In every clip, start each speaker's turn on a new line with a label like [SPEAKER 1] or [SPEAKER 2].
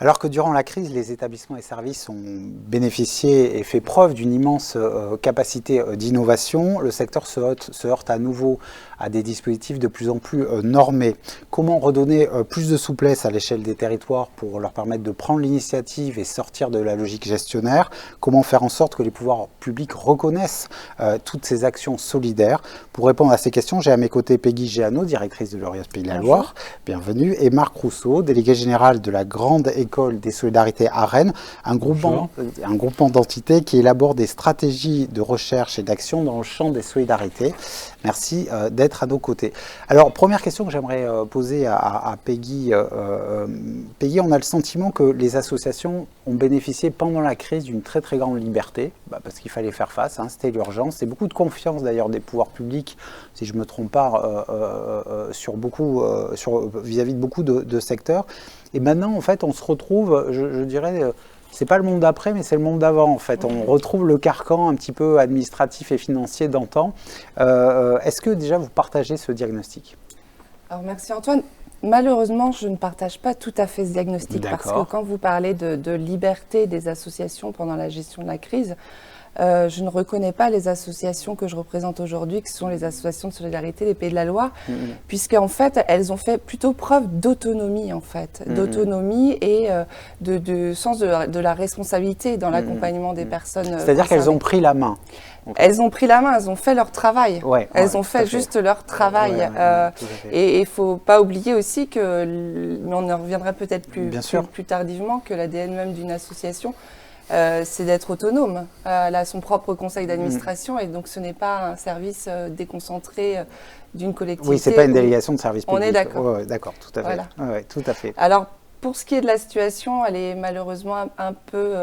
[SPEAKER 1] Alors que durant la crise, les établissements et services ont bénéficié et fait preuve d'une immense capacité d'innovation, le secteur se heurte à nouveau à des dispositifs de plus en plus normés. Comment redonner plus de souplesse à l'échelle des territoires pour leur permettre de prendre l'initiative et sortir de la logique gestionnaire? Comment faire en sorte que les pouvoirs publics reconnaissent toutes ces actions solidaires? Pour répondre à ces questions, j'ai à mes côtés Peggy Géano, directrice de l'Orias Pays de la Loire, bienvenue, et Marc Rousseau, délégué général de la Grande École des Solidarités à Rennes, un groupement d'entités qui élabore des stratégies de recherche et d'action dans le champ des solidarités. Merci d'être à nos côtés. Alors, première question que j'aimerais poser à Peggy. Peggy, on a le sentiment que les associations ont bénéficié pendant la crise d'une très très grande liberté, parce qu'il fallait faire face, c'était l'urgence, et beaucoup de confiance d'ailleurs des pouvoirs publics, si je ne me trompe pas, vis-à-vis de beaucoup de secteurs. Et maintenant, en fait, on se retrouve, je dirais, c'est pas le monde d'après, mais c'est le monde d'avant, en fait. On retrouve le carcan un petit peu administratif et financier d'antan. Est-ce que déjà vous partagez ce diagnostic?
[SPEAKER 2] Alors merci Antoine. Malheureusement, je ne partage pas tout à fait ce diagnostic parce que quand vous parlez de liberté des associations pendant la gestion de la crise, je ne reconnais pas les associations que je représente aujourd'hui, qui sont les associations de solidarité des Pays de la Loire, puisqu'en fait, elles ont fait plutôt preuve d'autonomie, en fait, d'autonomie et de sens de la responsabilité dans l'accompagnement des personnes.
[SPEAKER 1] C'est-à-dire qu'elles ont pris la main.
[SPEAKER 2] Elles ont pris la main, elles ont fait leur travail. Elles ont fait juste leur travail. Et il ne faut pas oublier aussi que, mais on en reviendra peut-être plus tardivement, que l'ADN même d'une association, c'est d'être autonome. Elle a son propre conseil d'administration et donc ce n'est pas un service déconcentré d'une collectivité.
[SPEAKER 1] Oui, ce n'est pas une délégation de service public.
[SPEAKER 2] On est d'accord.
[SPEAKER 1] D'accord, tout à fait.
[SPEAKER 2] Voilà.
[SPEAKER 1] Tout à fait.
[SPEAKER 2] Alors, pour ce qui est de la situation, elle est malheureusement un peu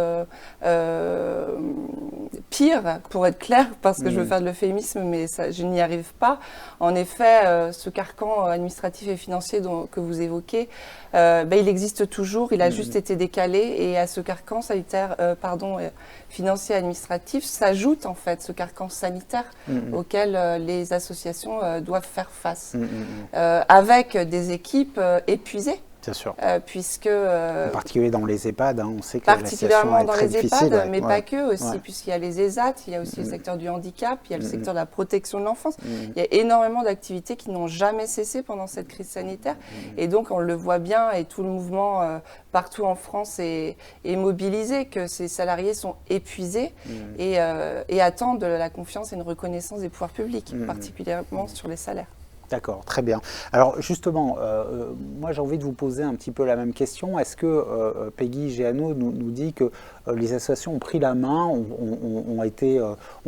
[SPEAKER 2] pire, pour être clair, parce que je veux faire de l'euphémisme, mais ça, je n'y arrive pas. En effet, ce carcan administratif et financier que vous évoquez, il existe toujours, il a juste été décalé, et à ce carcan financier et administratif s'ajoute en fait ce carcan sanitaire auquel les associations doivent faire face, avec des équipes épuisées.
[SPEAKER 1] Bien sûr.
[SPEAKER 2] Puisque,
[SPEAKER 1] en particulier dans les EHPAD, on sait que
[SPEAKER 2] particulièrement
[SPEAKER 1] la situation est très difficile.
[SPEAKER 2] dans les EHPAD, mais pas que aussi, puisqu'il y a les ESAT, il y a aussi le secteur du handicap, il y a le secteur de la protection de l'enfance. Il y a énormément d'activités qui n'ont jamais cessé pendant cette crise sanitaire. Et donc, on le voit bien, et tout le mouvement partout en France est mobilisé, que ces salariés sont épuisés et attendent de la confiance et une reconnaissance des pouvoirs publics, particulièrement sur les salaires.
[SPEAKER 1] D'accord, très bien. Alors justement, moi j'ai envie de vous poser un petit peu la même question. Est-ce que Peggy Géano nous dit que les associations ont pris la main, ont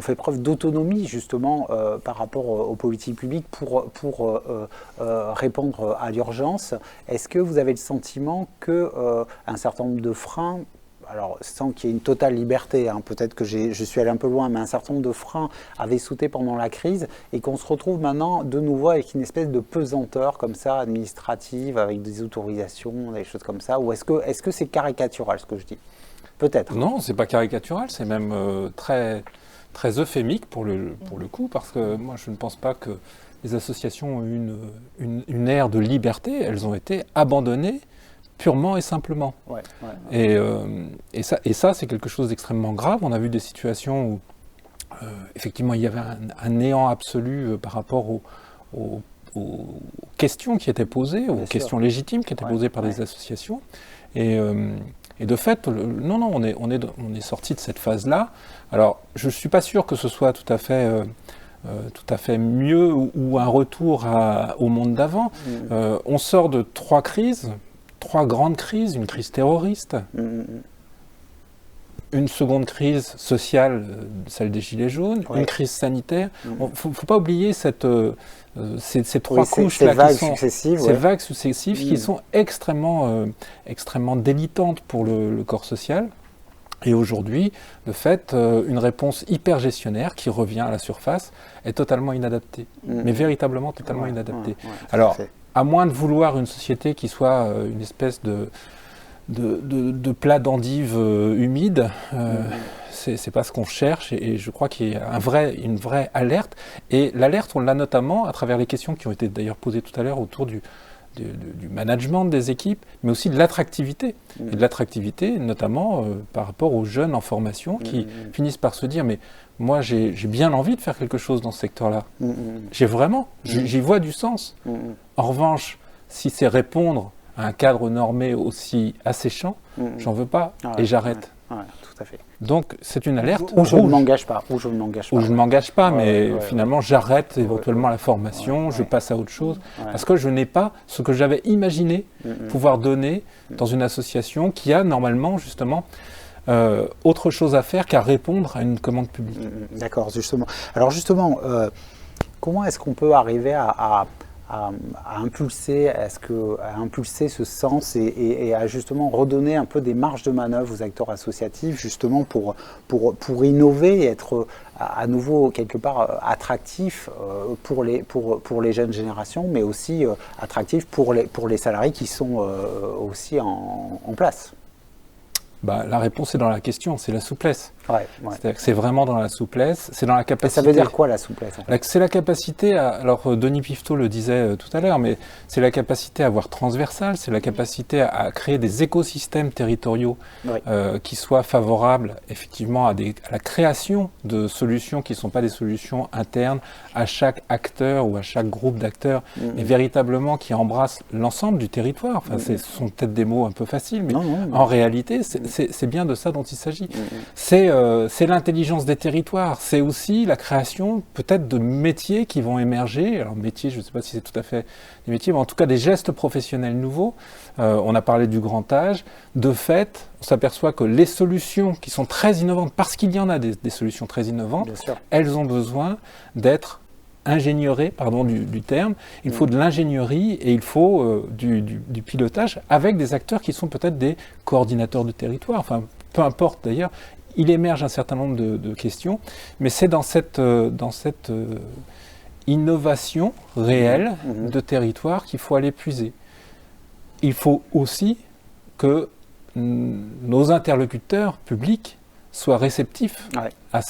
[SPEAKER 1] fait preuve d'autonomie justement par rapport aux politiques publiques pour répondre à l'urgence? Est-ce que vous avez le sentiment qu'un certain nombre de freins, alors sans qu'il y ait une totale liberté, peut-être que je suis allé un peu loin, mais un certain nombre de freins avaient sauté pendant la crise et qu'on se retrouve maintenant de nouveau avec une espèce de pesanteur comme ça, administrative, avec des autorisations, des choses comme ça, ou est-ce que c'est caricatural ce que je dis? Peut-être.
[SPEAKER 3] Non, c'est pas caricatural, c'est même très, très euphémique pour le coup, parce que moi je ne pense pas que les associations ont eu une ère de liberté, elles ont été abandonnées purement et simplement. Et ça, c'est quelque chose d'extrêmement grave. On a vu des situations où, effectivement, il y avait un néant absolu par rapport aux questions qui étaient posées, aux questions légitimes qui étaient posées par des associations. Et de fait, on est sorti de cette phase-là. Alors, je ne suis pas sûr que ce soit tout à fait mieux ou un retour au monde d'avant. On sort de trois grandes crises, une crise terroriste, une seconde crise sociale, celle des Gilets jaunes, une crise sanitaire. Il ne faut pas oublier ces trois couches-là, ces vagues successives qui sont extrêmement délitantes pour le corps social. Et aujourd'hui, de fait, une réponse hyper gestionnaire qui revient à la surface est totalement inadaptée, mais véritablement totalement inadaptée. Alors, à moins de vouloir une société qui soit une espèce de plat d'endive humide, c'est pas ce qu'on cherche, et je crois qu'il y a une vraie alerte. Et l'alerte, on l'a notamment à travers les questions qui ont été d'ailleurs posées tout à l'heure autour du management des équipes, mais aussi de l'attractivité. Et de l'attractivité, notamment par rapport aux jeunes en formation qui finissent par se dire « mais moi, j'ai bien envie de faire quelque chose dans ce secteur-là. J'ai vraiment, j'y vois du sens. En revanche, si c'est répondre à un cadre normé aussi asséchant, j'en veux pas et j'arrête. »
[SPEAKER 1] Tout à fait.
[SPEAKER 3] Donc, c'est une alerte.
[SPEAKER 1] Ou je ne m'engage pas. Ou je ne m'engage pas,
[SPEAKER 3] mais finalement, j'arrête éventuellement la formation, je passe à autre chose, parce que je n'ai pas ce que j'avais imaginé pouvoir donner dans une association qui a normalement, justement, autre chose à faire qu'à répondre à une commande publique.
[SPEAKER 1] D'accord, justement. Alors justement, comment est-ce qu'on peut arriver à impulser ce sens et à justement redonner un peu des marges de manœuvre aux acteurs associatifs, justement pour innover et être à nouveau quelque part attractif pour les jeunes générations, mais aussi attractif pour les salariés qui sont aussi en place?
[SPEAKER 3] La réponse est dans la question, c'est la souplesse.
[SPEAKER 1] C'est-à-dire
[SPEAKER 3] que c'est vraiment dans la souplesse, c'est dans la capacité.
[SPEAKER 1] Ça veut dire quoi la souplesse en fait?
[SPEAKER 3] C'est la capacité, alors Denis Piveteau le disait tout à l'heure, mais c'est la capacité à voir transversal, c'est la capacité à créer des écosystèmes territoriaux qui soient favorables effectivement à la création de solutions qui ne sont pas des solutions internes à chaque acteur ou à chaque groupe d'acteurs, mais véritablement qui embrassent l'ensemble du territoire. Enfin, ce sont peut-être des mots un peu faciles, mais en réalité, c'est bien de ça dont il s'agit. C'est l'intelligence des territoires, c'est aussi la création peut-être de métiers qui vont émerger. Alors métiers, je ne sais pas si c'est tout à fait des métiers, mais en tout cas des gestes professionnels nouveaux. On a parlé du grand âge. De fait, on s'aperçoit que les solutions qui sont très innovantes, parce qu'il y en a des solutions très innovantes, elles ont besoin d'être ingénieurée, pardon du terme, il faut de l'ingénierie et il faut du pilotage avec des acteurs qui sont peut-être des coordinateurs de territoire, enfin peu importe d'ailleurs, il émerge un certain nombre de questions, mais c'est dans cette innovation réelle de territoire qu'il faut aller puiser. Il faut aussi que nos interlocuteurs publics soient réceptifs à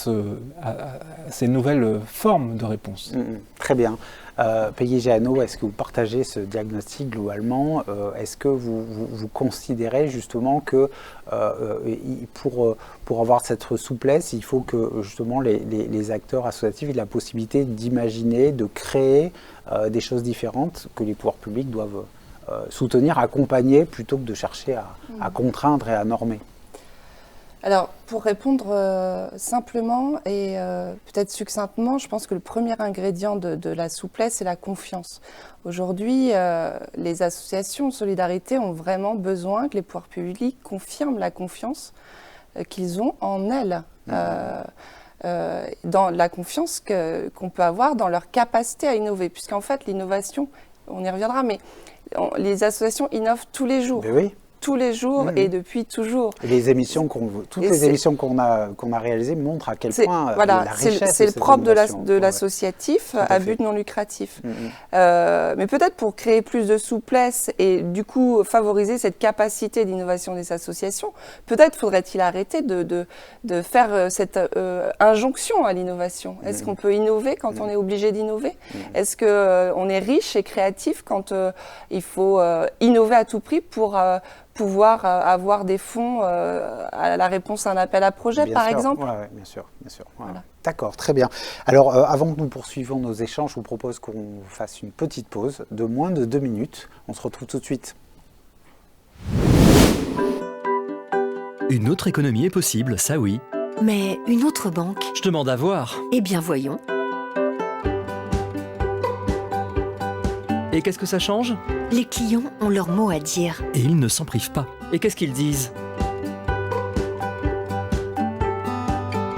[SPEAKER 3] ces nouvelles formes de réponse.
[SPEAKER 1] Très bien. Peggy Jeannot, est-ce que vous partagez ce diagnostic globalement? Est-ce que vous considérez justement que pour avoir cette souplesse, il faut que justement les acteurs associatifs aient la possibilité d'imaginer, de créer des choses différentes que les pouvoirs publics doivent soutenir, accompagner, plutôt que de chercher à contraindre et à normer?
[SPEAKER 2] Alors, pour répondre simplement et peut-être succinctement, je pense que le premier ingrédient de la souplesse, c'est la confiance. Aujourd'hui, les associations de solidarité ont vraiment besoin que les pouvoirs publics confirment la confiance qu'ils ont en elles, dans la confiance qu'on peut avoir dans leur capacité à innover. Puisqu'en fait, l'innovation, on y reviendra, mais les associations innovent tous les jours.
[SPEAKER 1] Mais oui.
[SPEAKER 2] Tous les jours et depuis toujours.
[SPEAKER 1] Et les émissions toutes les émissions qu'on a réalisées montrent à quel point la richesse.
[SPEAKER 2] C'est le propre de l'associatif à but non lucratif. Mais peut-être pour créer plus de souplesse et du coup favoriser cette capacité d'innovation des associations, peut-être faudrait-il arrêter de faire cette injonction à l'innovation. Est-ce qu'on peut innover quand on est obligé d'innover? Est-ce qu'on est riche et créatif quand il faut innover à tout prix pour pouvoir avoir des fonds à la réponse à un appel à projet, par exemple?
[SPEAKER 1] Oui, bien sûr. Voilà. D'accord, très bien. Alors, avant que nous poursuivions nos échanges, je vous propose qu'on fasse une petite pause de moins de 2 minutes. On se retrouve tout de suite.
[SPEAKER 4] Une autre économie est possible, ça oui.
[SPEAKER 5] Mais une autre banque?
[SPEAKER 4] Je demande à voir.
[SPEAKER 5] Eh bien, voyons.
[SPEAKER 4] Et qu'est-ce que ça change?
[SPEAKER 5] Les clients ont leur mot à dire.
[SPEAKER 4] Et ils ne s'en privent pas. Et qu'est-ce qu'ils disent?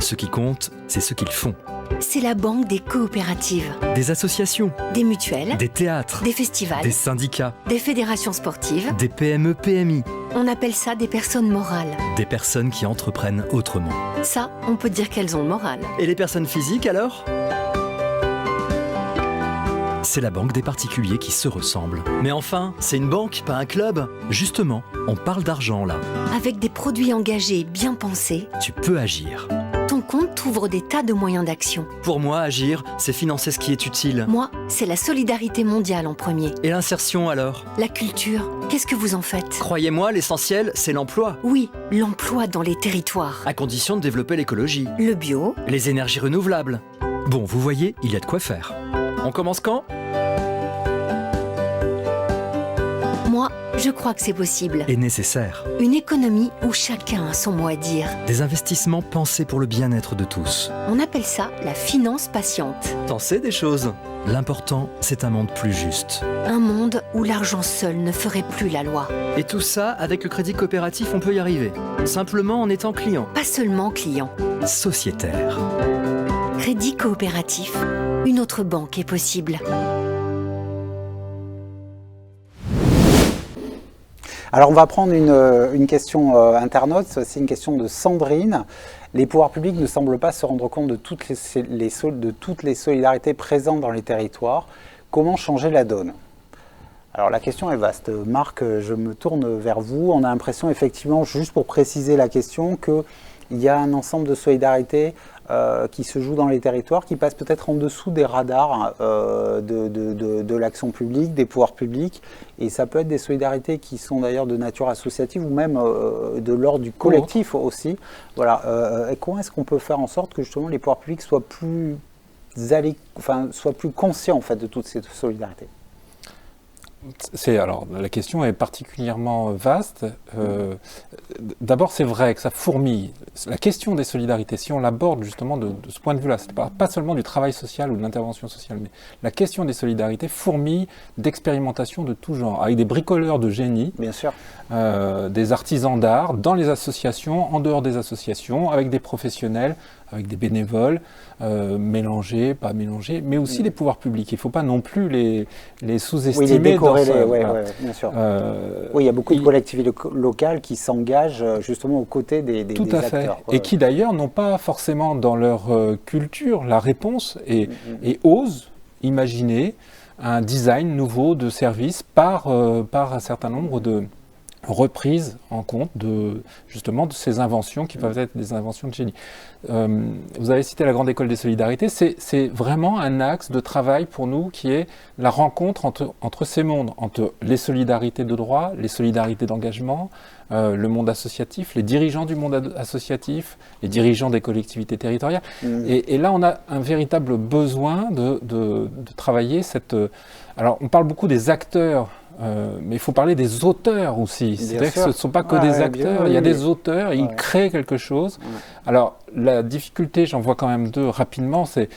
[SPEAKER 4] Ce qui compte, c'est ce qu'ils font.
[SPEAKER 5] C'est la banque des coopératives.
[SPEAKER 4] Des associations.
[SPEAKER 5] Des mutuelles.
[SPEAKER 4] Des théâtres.
[SPEAKER 5] Des festivals.
[SPEAKER 4] Des syndicats.
[SPEAKER 5] Des fédérations sportives.
[SPEAKER 4] Des PME, PMI.
[SPEAKER 5] On appelle ça des personnes morales.
[SPEAKER 4] Des personnes qui entreprennent autrement.
[SPEAKER 5] Ça, on peut dire qu'elles ont le moral.
[SPEAKER 4] Et les personnes physiques alors? C'est la banque des particuliers qui se ressemblent. Mais enfin, c'est une banque, pas un club. Justement, on parle d'argent là.
[SPEAKER 5] Avec des produits engagés bien pensés,
[SPEAKER 4] tu peux agir.
[SPEAKER 5] Ton compte ouvre des tas de moyens d'action.
[SPEAKER 4] Pour moi, agir, c'est financer ce qui est utile.
[SPEAKER 5] Moi, c'est la solidarité mondiale en premier.
[SPEAKER 4] Et l'insertion alors?
[SPEAKER 5] La culture, qu'est-ce que vous en faites?
[SPEAKER 4] Croyez-moi, l'essentiel, c'est l'emploi.
[SPEAKER 5] Oui, l'emploi dans les territoires.
[SPEAKER 4] À condition de développer l'écologie.
[SPEAKER 5] Le bio.
[SPEAKER 4] Les énergies renouvelables. Bon, vous voyez, il y a de quoi faire. On commence quand?
[SPEAKER 5] Moi, je crois que c'est possible.
[SPEAKER 4] Et nécessaire.
[SPEAKER 5] Une économie où chacun a son mot à dire.
[SPEAKER 4] Des investissements pensés pour le bien-être de tous.
[SPEAKER 5] On appelle ça la finance patiente.
[SPEAKER 4] T'en sais des choses. L'important, c'est un monde plus juste.
[SPEAKER 5] Un monde où l'argent seul ne ferait plus la loi.
[SPEAKER 4] Et tout ça, avec le crédit coopératif, on peut y arriver. Simplement en étant client.
[SPEAKER 5] Pas seulement client.
[SPEAKER 4] Sociétaire.
[SPEAKER 5] Crédit coopératif. Une autre banque est possible.
[SPEAKER 1] Alors on va prendre une question internaute, c'est une question de Sandrine. Les pouvoirs publics ne semblent pas se rendre compte de toutes les solidarités présentes dans les territoires. Comment changer la donne? Alors la question est vaste. Marc, je me tourne vers vous. On a l'impression effectivement, juste pour préciser la question, qu'il y a un ensemble de solidarités qui se jouent dans les territoires, qui passent peut-être en dessous des radars de l'action publique, des pouvoirs publics. Et ça peut être des solidarités qui sont d'ailleurs de nature associative ou même de l'ordre du collectif aussi. Voilà. Et comment est-ce qu'on peut faire en sorte que justement les pouvoirs publics soient plus conscients en fait, de toutes ces solidarités?
[SPEAKER 3] Alors, la question est particulièrement vaste. D'abord, c'est vrai que ça fourmille. La question des solidarités, si on l'aborde justement de ce point de vue-là, c'est pas seulement du travail social ou de l'intervention sociale, mais la question des solidarités fourmille d'expérimentations de tout genre, avec des bricoleurs de génie,
[SPEAKER 1] bien sûr,
[SPEAKER 3] des artisans d'art, dans les associations, en dehors des associations, avec des professionnels, avec des bénévoles, mélangés, pas mélangés, mais aussi les pouvoirs publics. Il ne faut pas non plus les sous-estimer.
[SPEAKER 1] Oui, les décorréler,
[SPEAKER 3] voilà.
[SPEAKER 1] bien sûr. Oui, il y a beaucoup de collectivités locales qui s'engagent justement aux côtés des
[SPEAKER 3] tout à
[SPEAKER 1] acteurs.
[SPEAKER 3] Fait. Et qui d'ailleurs n'ont pas forcément dans leur culture la réponse et osent imaginer un design nouveau de service par un certain nombre de reprise en compte justement de ces inventions qui peuvent être des inventions de génie. Vous avez cité la Grande École des Solidarités, c'est vraiment un axe de travail pour nous qui est la rencontre entre ces mondes, entre les solidarités de droit, les solidarités d'engagement, le monde associatif, les dirigeants du monde associatif, les dirigeants des collectivités territoriales. Et là, on a un véritable besoin de travailler cette... Alors, on parle beaucoup des acteurs, mais il faut parler des auteurs aussi. C'est-à-dire que ce ne sont pas que des acteurs, il y a des auteurs, ils créent quelque chose. Alors, la difficulté, j'en vois quand même deux rapidement, c'est,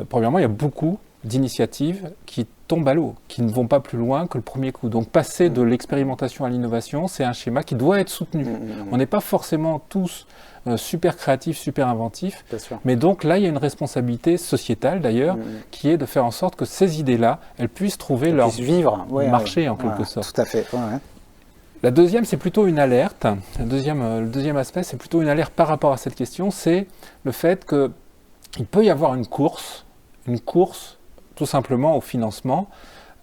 [SPEAKER 3] premièrement, il y a beaucoup d'initiatives qui tombent à l'eau, qui ne vont pas plus loin que le premier coup. Donc, passer de l'expérimentation à l'innovation, c'est un schéma qui doit être soutenu. On n'est pas forcément tous super créatifs, super inventifs, mais donc là, il y a une responsabilité sociétale d'ailleurs, qui est de faire en sorte que ces idées-là, elles puissent trouver leur marché en quelque sorte.
[SPEAKER 1] Tout à fait.
[SPEAKER 3] La deuxième, c'est plutôt une alerte. Le deuxième aspect, c'est plutôt une alerte par rapport à cette question, c'est le fait qu'il peut y avoir une course tout simplement au financement.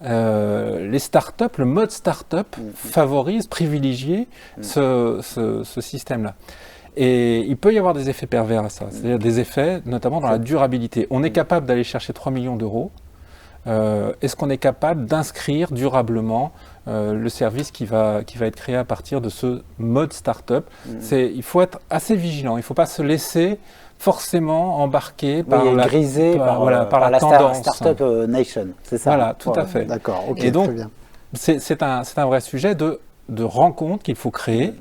[SPEAKER 3] Les startups, le mode startup favorise, privilégie ce système-là. Et il peut y avoir des effets pervers à ça, c'est-à-dire des effets notamment dans la durabilité. On est capable d'aller chercher 3 millions d'euros. Est-ce qu'on est capable d'inscrire durablement le service qui va être créé à partir de ce mode start-up? Il faut être assez vigilant, il ne faut pas se laisser forcément embarquer par la tendance.
[SPEAKER 1] Startup Nation, c'est ça?
[SPEAKER 3] Voilà, tout à fait.
[SPEAKER 1] D'accord, ok,
[SPEAKER 3] et donc,
[SPEAKER 1] très bien.
[SPEAKER 3] C'est un vrai sujet de rencontre qu'il faut créer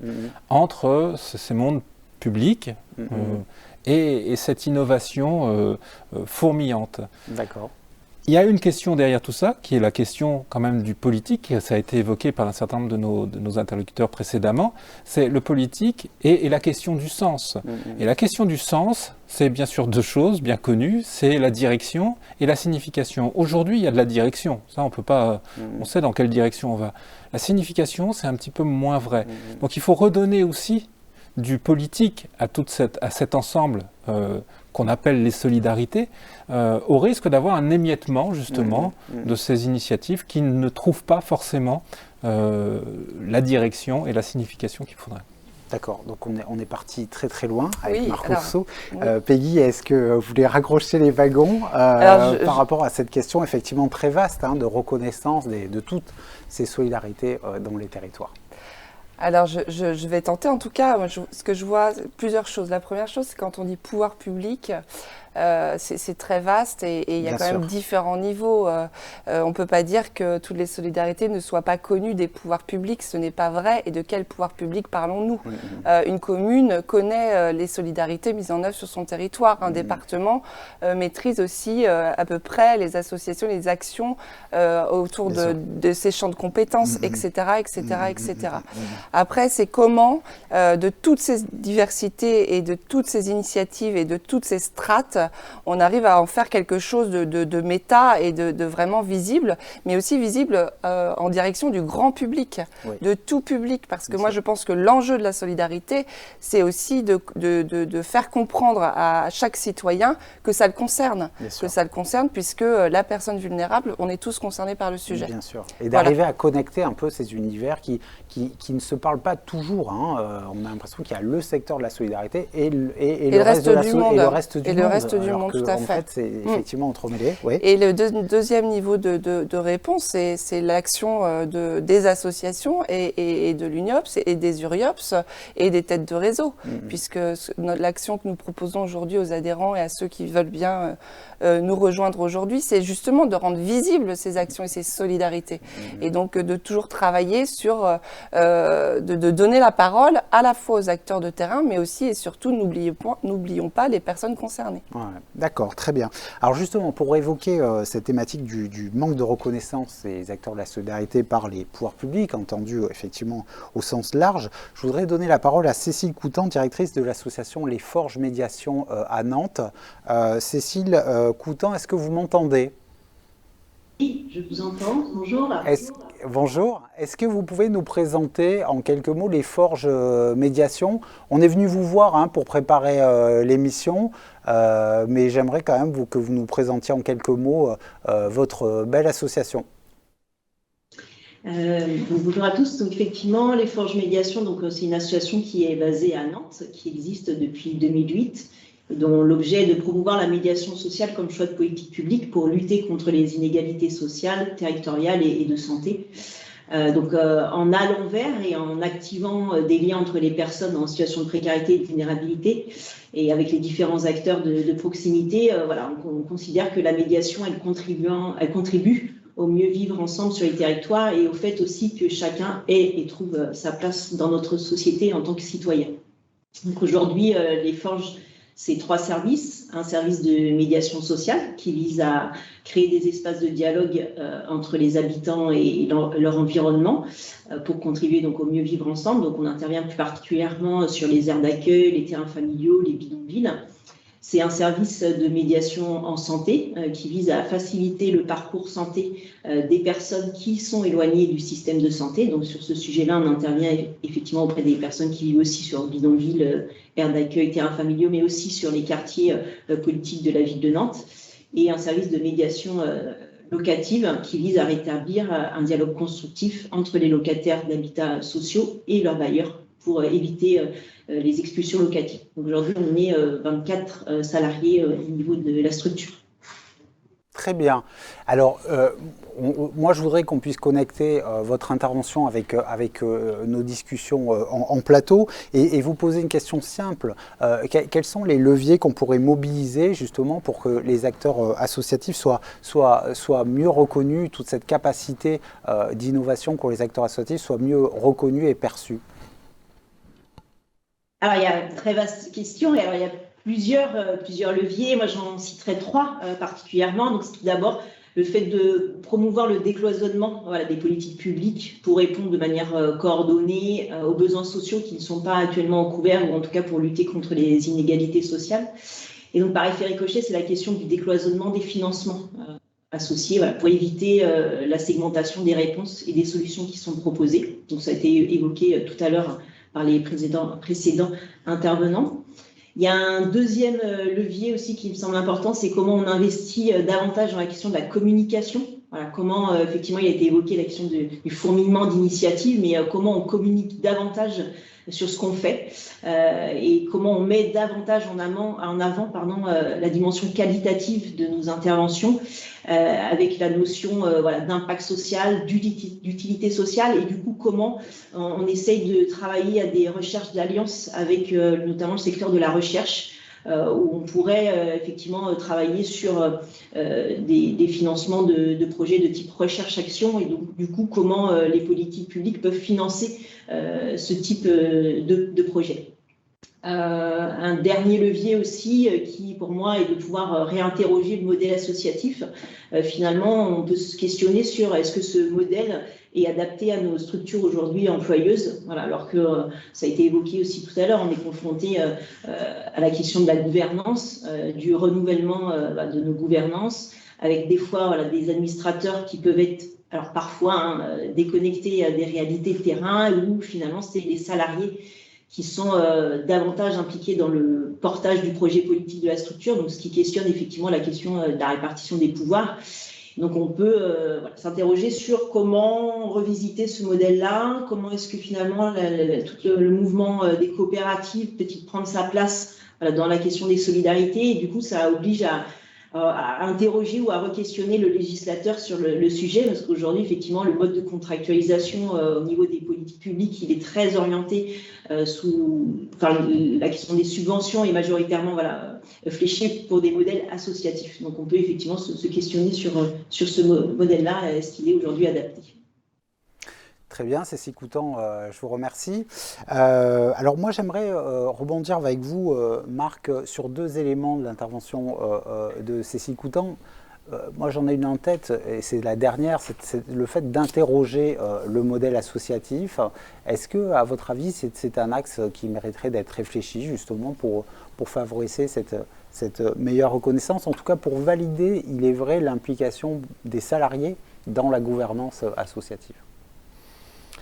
[SPEAKER 3] entre ces mondes publics et cette innovation fourmillante.
[SPEAKER 1] D'accord.
[SPEAKER 3] Il y a une question derrière tout ça, qui est la question quand même du politique, ça a été évoqué par un certain nombre de nos interlocuteurs précédemment, c'est le politique et la question du sens. Et la question du sens, c'est bien sûr deux choses bien connues, c'est la direction et la signification. Aujourd'hui, il y a de la direction, ça on peut pas, on sait dans quelle direction on va. La signification, c'est un petit peu moins vrai. Donc il faut redonner aussi du politique à cet ensemble qu'on appelle les solidarités, au risque d'avoir un émiettement justement de ces initiatives qui ne trouvent pas forcément la direction et la signification qu'il faudrait.
[SPEAKER 1] D'accord, donc on est parti très très loin avec
[SPEAKER 2] oui,
[SPEAKER 1] Marc Rousseau.
[SPEAKER 2] Oui.
[SPEAKER 1] Peggy, est-ce que vous voulez raccrocher les wagons par rapport à cette question effectivement très vaste de reconnaissance de toutes ces solidarités dans les territoires?
[SPEAKER 2] Alors, je vais tenter, en tout cas, ce que je vois, plusieurs choses. La première chose, c'est quand on dit pouvoir public, c'est très vaste et il y a quand même différents niveaux. On ne peut pas dire que toutes les solidarités ne soient pas connues des pouvoirs publics, ce n'est pas vrai. Et de quel pouvoir public parlons-nous? Une commune connaît les solidarités mises en œuvre sur son territoire. Un département maîtrise aussi à peu près les associations, les actions autour de ses champs de compétences, etc., etc., etc. Après, c'est comment, de toutes ces diversités et de toutes ces initiatives et de toutes ces strates, on arrive à en faire quelque chose de méta et de vraiment visible, mais aussi visible en direction du grand public, de tout public. Parce que moi, je pense que l'enjeu de la solidarité, c'est aussi de faire comprendre à chaque citoyen que ça le concerne. Puisque la personne vulnérable, on est tous concernés par le sujet.
[SPEAKER 1] Bien sûr. Et d'arriver à connecter un peu ces univers qui ne se parlent pas toujours. On a l'impression qu'il y a le secteur de la solidarité et le reste du monde.
[SPEAKER 2] Tout à fait.
[SPEAKER 1] En fait, c'est effectivement entremêlé. Oui.
[SPEAKER 2] Et le deuxième niveau de réponse, c'est l'action des associations et de l'UNIOPS et des URIOPS et des têtes de réseau, puisque l'action que nous proposons aujourd'hui aux adhérents et à ceux qui veulent bien nous rejoindre aujourd'hui, c'est justement de rendre visibles ces actions et ces solidarités. Et donc de toujours travailler sur, de donner la parole à la fois aux acteurs de terrain, mais aussi et surtout, n'oublions pas les personnes concernées.
[SPEAKER 1] Ouais, d'accord, très bien. Alors justement, pour évoquer cette thématique du manque de reconnaissance des acteurs de la solidarité par les pouvoirs publics, entendu effectivement au sens large, je voudrais donner la parole à Cécile Coutan, directrice de l'association Les Forges Médiation à Nantes. Cécile Coutan, est-ce que vous m'entendez?
[SPEAKER 6] Oui, je vous entends. Bonjour.
[SPEAKER 1] Bonjour. Est-ce que vous pouvez nous présenter en quelques mots les Forges Médiation? On est venu vous voir pour préparer l'émission, mais j'aimerais quand même que vous nous présentiez en quelques mots votre belle association.
[SPEAKER 6] Bonjour à tous. Donc, effectivement, les Forges Médiation, c'est une association qui est basée à Nantes, qui existe depuis 2008. Dont l'objet est de promouvoir la médiation sociale comme choix de politique publique pour lutter contre les inégalités sociales, territoriales et de santé. En allant vers et en activant des liens entre les personnes en situation de précarité et de vulnérabilité et avec les différents acteurs de proximité, on considère que la médiation, elle contribue au mieux vivre ensemble sur les territoires et au fait aussi que chacun ait et trouve sa place dans notre société en tant que citoyen. Donc aujourd'hui, les Forges, c'est 3 services. Un service de médiation sociale qui vise à créer des espaces de dialogue entre les habitants et leur environnement pour contribuer donc au mieux vivre ensemble. Donc on intervient plus particulièrement sur les aires d'accueil, les terrains familiaux, les bidonvilles. C'est un service de médiation en santé qui vise à faciliter le parcours santé des personnes qui sont éloignées du système de santé. Donc sur ce sujet-là, on intervient effectivement auprès des personnes qui vivent aussi sur bidonville, aires d'accueil, terrains familiaux, mais aussi sur les quartiers politiques de la ville de Nantes. Et un service de médiation locative qui vise à rétablir un dialogue constructif entre les locataires d'habitats sociaux et leurs bailleurs pour éviter les expulsions locatives. Aujourd'hui, on est 24 salariés au niveau de la structure.
[SPEAKER 1] Très bien. Alors, moi, je voudrais qu'on puisse connecter votre intervention avec nos discussions en plateau et vous poser une question simple. Quels sont les leviers qu'on pourrait mobiliser justement pour que les acteurs associatifs soient mieux reconnus, toute cette capacité d'innovation qu'ont les acteurs associatifs soit mieux reconnue et perçue?
[SPEAKER 6] Alors, il y a une très vaste question et alors il y a plusieurs leviers. Moi, j'en citerai 3 particulièrement. Donc, tout d'abord, le fait de promouvoir le décloisonnement des politiques publiques pour répondre de manière coordonnée aux besoins sociaux qui ne sont pas actuellement couverts ou en tout cas pour lutter contre les inégalités sociales. Et donc, par effet ricochet, c'est la question du décloisonnement des financements associés pour éviter la segmentation des réponses et des solutions qui sont proposées. Donc, ça a été évoqué tout à l'heure par les précédents intervenants. Il y a un deuxième levier aussi qui me semble important, c'est comment on investit davantage dans la question de la communication Voilà, comment, effectivement, il a été évoqué la question du fourmillement d'initiatives, mais comment on communique davantage sur ce qu'on fait et comment on met davantage en avant la dimension qualitative de nos interventions avec la notion d'impact social, d'utilité sociale et du coup comment on essaye de travailler à des recherches d'alliance avec notamment le secteur de la recherche où on pourrait effectivement travailler sur des financements de projets de type recherche-action et donc du coup comment les politiques publiques peuvent financer ce type de projet. Un dernier levier aussi qui pour moi est de pouvoir réinterroger le modèle associatif. Finalement, on peut se questionner sur est-ce que ce modèle est adapté à nos structures aujourd'hui employeuses, voilà, alors que ça a été évoqué aussi tout à l'heure, on est confronté à la question de la gouvernance, du renouvellement de nos gouvernances, avec des fois des administrateurs qui peuvent être alors parfois déconnectés des réalités de terrain où finalement c'est les salariés qui sont davantage impliqués dans le portage du projet politique de la structure, donc ce qui questionne effectivement la question de la répartition des pouvoirs. Donc on peut s'interroger sur comment revisiter ce modèle-là, comment est-ce que finalement tout le mouvement des coopératives peut-il prendre sa place dans la question des solidarités, et du coup ça oblige à interroger ou à re-questionner le législateur sur le sujet, parce qu'aujourd'hui, effectivement, le mode de contractualisation au niveau des politiques publiques, il est très orienté la question des subventions est majoritairement fléchée pour des modèles associatifs. Donc, on peut effectivement se questionner sur ce modèle-là, est-ce qu'il est aujourd'hui adapté ?
[SPEAKER 1] Très bien, Cécile Coutan, je vous remercie. Alors moi, j'aimerais rebondir avec vous, Marc, sur deux éléments de l'intervention de Cécile Coutan. Moi, j'en ai une en tête, et c'est la dernière, c'est le fait d'interroger le modèle associatif. Est-ce que, à votre avis, c'est un axe qui mériterait d'être réfléchi, justement, pour favoriser cette meilleure reconnaissance, en tout cas pour valider, il est vrai, l'implication des salariés dans la gouvernance associative?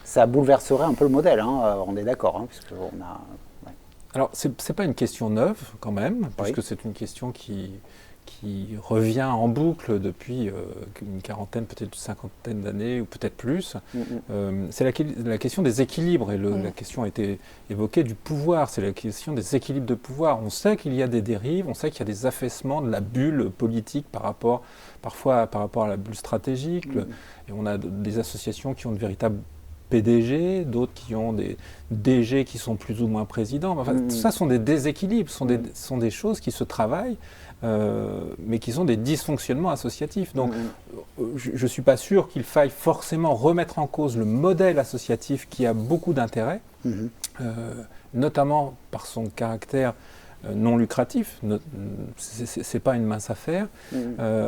[SPEAKER 1] Ça bouleverserait un peu le modèle, on est d'accord, puisqu'on a... Ouais.
[SPEAKER 3] Alors, ce n'est pas une question neuve, quand même, puisque c'est une question qui revient en boucle depuis une quarantaine, peut-être une cinquantaine d'années, ou peut-être plus. C'est la question des équilibres, et la question a été évoquée du pouvoir, c'est la question des équilibres de pouvoir. On sait qu'il y a des dérives, on sait qu'il y a des affaissements de la bulle politique parfois par rapport à la bulle stratégique, et on a des associations qui ont de véritables PDG, d'autres qui ont des DG qui sont plus ou moins présidents. Enfin, tout ça sont des déséquilibres, sont des choses qui se travaillent, mais qui sont des dysfonctionnements associatifs. Donc, je ne suis pas sûr qu'il faille forcément remettre en cause le modèle associatif qui a beaucoup d'intérêt, notamment par son caractère non lucratif, c'est pas une mince affaire.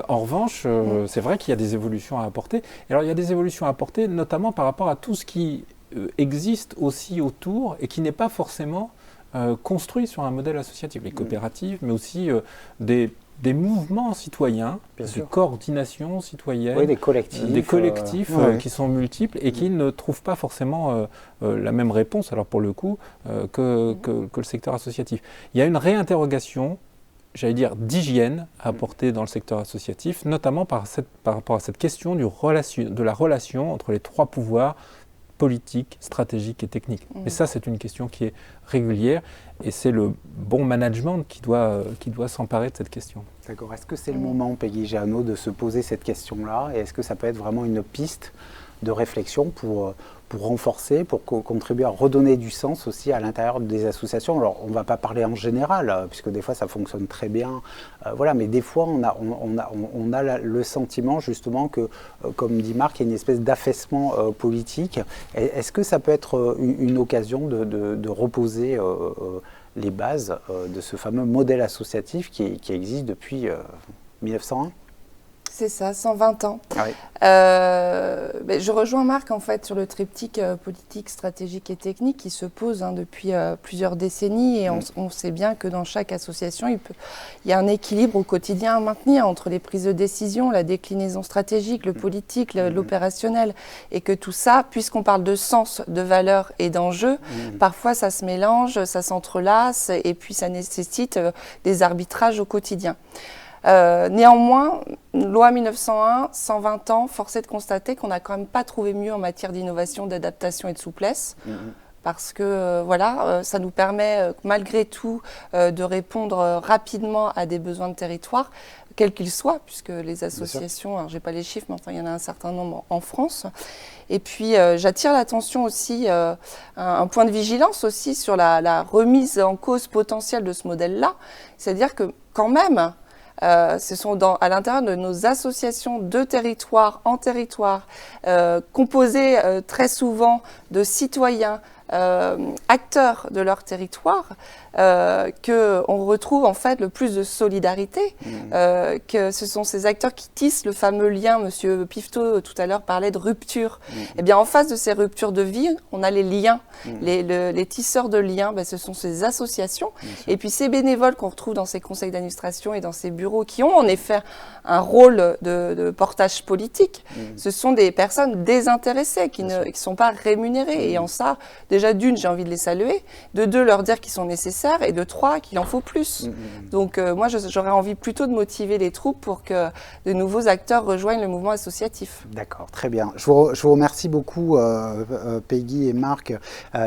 [SPEAKER 3] En revanche, c'est vrai qu'il y a des évolutions à apporter. Et alors il y a des évolutions à apporter, notamment par rapport à tout ce qui existe aussi autour et qui n'est pas forcément construit sur un modèle associatif. Les coopératives, mais aussi des mouvements citoyens, des coordinations citoyennes,
[SPEAKER 1] des collectifs
[SPEAKER 3] qui sont multiples et qui ne trouvent pas forcément la même réponse, alors pour le coup, que le secteur associatif. Il y a une réinterrogation, j'allais dire, d'hygiène à apporter dans le secteur associatif, notamment par rapport à cette question de la relation entre les trois pouvoirs, politique, stratégique et technique. Et ça, c'est une question qui est régulière et c'est le bon management qui doit s'emparer de cette question.
[SPEAKER 1] D'accord. Est-ce que c'est le moment, Peggy Jeannot, de se poser cette question-là, et est-ce que ça peut être vraiment une piste de réflexion pour renforcer, pour contribuer à redonner du sens aussi à l'intérieur des associations? Alors, on ne va pas parler en général, puisque des fois ça fonctionne très bien, mais des fois on a le sentiment justement que, comme dit Marc, il y a une espèce d'affaissement politique. Est-ce que ça peut être une occasion de reposer les bases de ce fameux modèle associatif qui existe depuis 1901 ?
[SPEAKER 2] C'est ça, 120 ans.
[SPEAKER 1] Ah oui.
[SPEAKER 2] Je rejoins Marc en fait sur le triptyque politique, stratégique et technique qui se pose depuis plusieurs décennies, et on sait bien que dans chaque association, il y a un équilibre au quotidien à maintenir entre les prises de décision, la déclinaison stratégique, le politique, l'opérationnel, et que tout ça, puisqu'on parle de sens, de valeur et d'enjeu, parfois ça se mélange, ça s'entrelace, et puis ça nécessite des arbitrages au quotidien. Néanmoins, loi 1901, 120 ans, force est de constater qu'on n'a quand même pas trouvé mieux en matière d'innovation, d'adaptation et de souplesse. Parce que ça nous permet malgré tout de répondre rapidement à des besoins de territoire, quels qu'ils soient, puisque les associations, alors je n'ai pas les chiffres, mais enfin il y en a un certain nombre en France. Et puis j'attire l'attention aussi, un point de vigilance aussi sur la remise en cause potentielle de ce modèle-là. C'est-à-dire que quand même, ce sont à l'intérieur de nos associations de territoire en territoire, composées très souvent de citoyens, acteurs de leur territoire, qu'on retrouve en fait le plus de solidarité, que ce sont ces acteurs qui tissent le fameux lien. Monsieur Pifteau tout à l'heure parlait de rupture. Eh bien en face de ces ruptures de vie, on a les liens, les tisseurs de liens, ce sont ces associations. Et puis ces bénévoles qu'on retrouve dans ces conseils d'administration et dans ces bureaux qui ont en effet un rôle de portage politique. Ce sont des personnes désintéressées qui ne sont pas rémunérées. Et en ça, déjà d'une, j'ai envie de les saluer, de deux, leur dire qu'ils sont nécessaires, et de trois, qu'il en faut plus. Donc moi, j'aurais envie plutôt de motiver les troupes pour que de nouveaux acteurs rejoignent le mouvement associatif.
[SPEAKER 1] D'accord, très bien. Je vous remercie beaucoup, Peggy et Marc.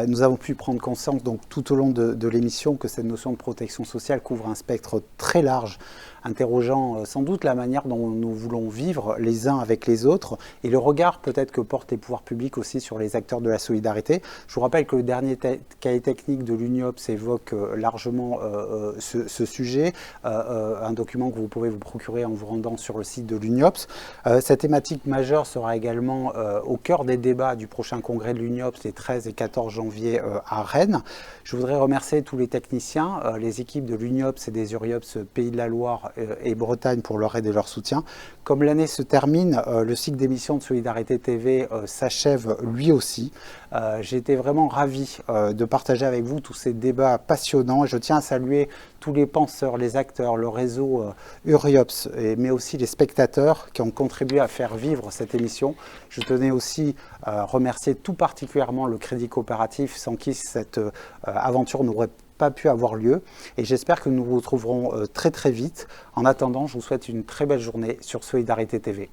[SPEAKER 1] Nous avons pu prendre conscience donc, tout au long de l'émission que cette notion de protection sociale couvre un spectre très large, interrogeant sans doute la manière dont nous voulons vivre les uns avec les autres et le regard peut-être que portent les pouvoirs publics aussi sur les acteurs de la solidarité. Je vous rappelle que le dernier cahier technique de l'UNIOPS évoque largement ce sujet, un document que vous pouvez vous procurer en vous rendant sur le site de l'UNIOPS. Cette thématique majeure sera également au cœur des débats du prochain congrès de l'UNIOPS les 13 et 14 janvier à Rennes. Je voudrais remercier tous les techniciens, les équipes de l'UNIOPS et des URIOPS Pays de la Loire et Bretagne pour leur aide et leur soutien. Comme l'année se termine, le cycle d'émissions de Solidarité TV s'achève lui aussi. J'ai été vraiment ravi de partager avec vous tous ces débats passionnants. Je tiens à saluer tous les penseurs, les acteurs, le réseau URIOPS, mais aussi les spectateurs qui ont contribué à faire vivre cette émission. Je tenais aussi à remercier tout particulièrement le Crédit Coopératif, sans qui cette aventure n'aurait pas pu avoir lieu. Et j'espère que nous vous retrouverons très très vite. En attendant, je vous souhaite une très belle journée sur Solidarité TV.